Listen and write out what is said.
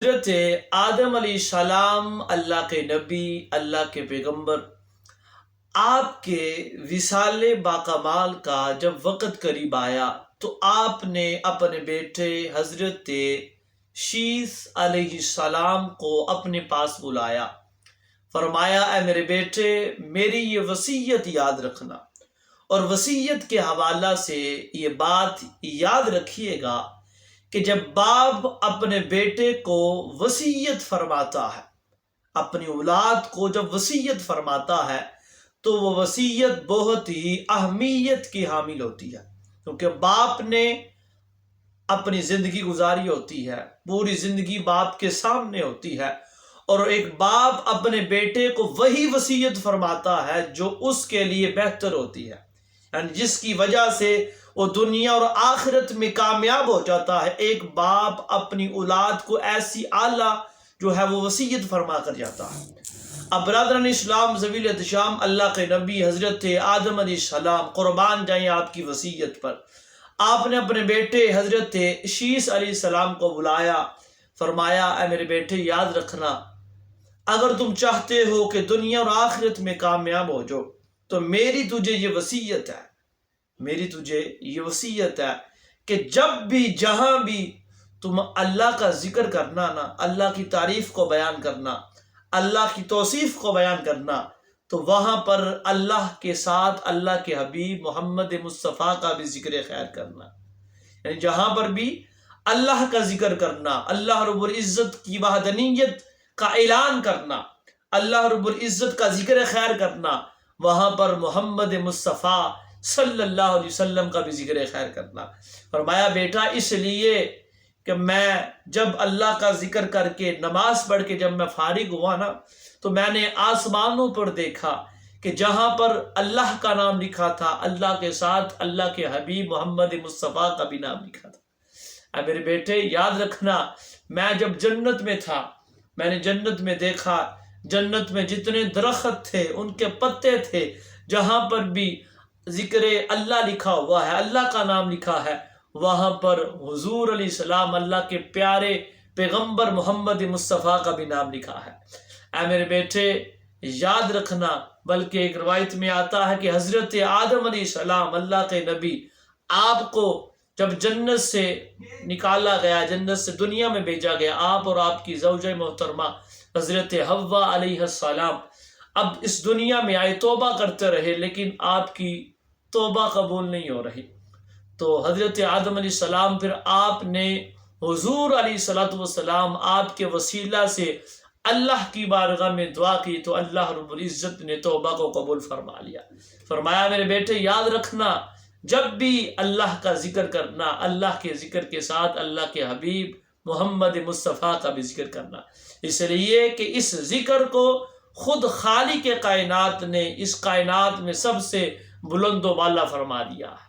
حضرت آدم علیہ السلام اللہ کے نبی، اللہ کے پیغمبر، آپ کے وصال باکمال کا جب وقت قریب آیا تو آپ نے اپنے بیٹے حضرت شیث علیہ السلام کو اپنے پاس بلایا، فرمایا اے میرے بیٹے میری یہ وصیت یاد رکھنا، اور وصیت کے حوالہ سے یہ بات یاد رکھیے گا کہ جب باپ اپنے بیٹے کو وصیت فرماتا ہے، اپنی اولاد کو جب وصیت فرماتا ہے تو وہ وصیت بہت ہی اہمیت کی حامل ہوتی ہے، کیونکہ باپ نے اپنی زندگی گزاری ہوتی ہے، پوری زندگی باپ کے سامنے ہوتی ہے، اور ایک باپ اپنے بیٹے کو وہی وصیت فرماتا ہے جو اس کے لیے بہتر ہوتی ہے، یعنی جس کی وجہ سے وہ دنیا اور آخرت میں کامیاب ہو جاتا ہے۔ ایک باپ اپنی اولاد کو ایسی اعلیٰ جو ہے وہ وصیت فرما کر جاتا ہے۔ اب برادران اسلام، ذویل احتشام، اللہ کے نبی حضرت آدم علیہ السلام قربان جائیں آپ کی وصیت پر، آپ نے اپنے بیٹے حضرت شیث علیہ السلام کو بلایا، فرمایا اے میرے بیٹے یاد رکھنا، اگر تم چاہتے ہو کہ دنیا اور آخرت میں کامیاب ہو جاؤ تو میری تجھے یہ وصیت ہے، میری تجھے یہ وصیت ہے کہ جب بھی جہاں بھی تم اللہ کا ذکر کرنا نا، اللہ کی تعریف کو بیان کرنا، اللہ کی توصیف کو بیان کرنا، تو وہاں پر اللہ کے ساتھ اللہ کے حبیب محمد مصطفیٰ کا بھی ذکر خیر کرنا، یعنی جہاں پر بھی اللہ کا ذکر کرنا، اللہ رب العزت کی وحدانیت کا اعلان کرنا، اللہ رب العزت کا ذکر خیر کرنا، وہاں پر محمد مصطفیٰ صلی اللہ علیہ وسلم کا بھی ذکر خیر کرنا۔ فرمایا بیٹا اس لیے کہ میں جب اللہ کا ذکر کر کے نماز پڑھ کے جب میں فارغ ہوا نا تو میں نے آسمانوں پر دیکھا کہ جہاں پر اللہ کا نام لکھا تھا اللہ کے ساتھ اللہ کے حبیب محمد مصطفیٰ کا بھی نام لکھا تھا۔ اے میرے بیٹے یاد رکھنا، میں جب جنت میں تھا میں نے جنت میں دیکھا، جنت میں جتنے درخت تھے ان کے پتے تھے، جہاں پر بھی ذکر اللہ لکھا ہوا ہے، اللہ کا نام لکھا ہے، وہاں پر حضور علیہ السلام اللہ کے پیارے پیغمبر محمد مصطفیٰ کا بھی نام لکھا ہے۔ اے میرے بیٹے یاد رکھنا، بلکہ ایک روایت میں آتا ہے کہ حضرت آدم علیہ السلام اللہ کے نبی، آپ کو جب جنت سے نکالا گیا، جنت سے دنیا میں بھیجا گیا، آپ اور آپ کی زوجہ محترمہ حضرت حوا علیہ السلام اب اس دنیا میں آئے، توبہ کرتے رہے، لیکن آپ کی توبہ قبول نہیں ہو رہی، تو حضرت آدم علیہ السلام پھر آپ نے حضور علیہ السلام آپ کے وسیلہ سے اللہ کی بارگاہ میں دعا کی تو اللہ رب العزت نے توبہ کو قبول فرما لیا۔ فرمایا میرے بیٹے یاد رکھنا، جب بھی اللہ کا ذکر کرنا، اللہ کے ذکر کے ساتھ اللہ کے حبیب محمد مصطفیٰ کا بھی ذکر کرنا، اس لیے کہ اس ذکر کو خود خالق کائنات نے اس کائنات میں سب سے بلند و بالا فرما دیا ہے۔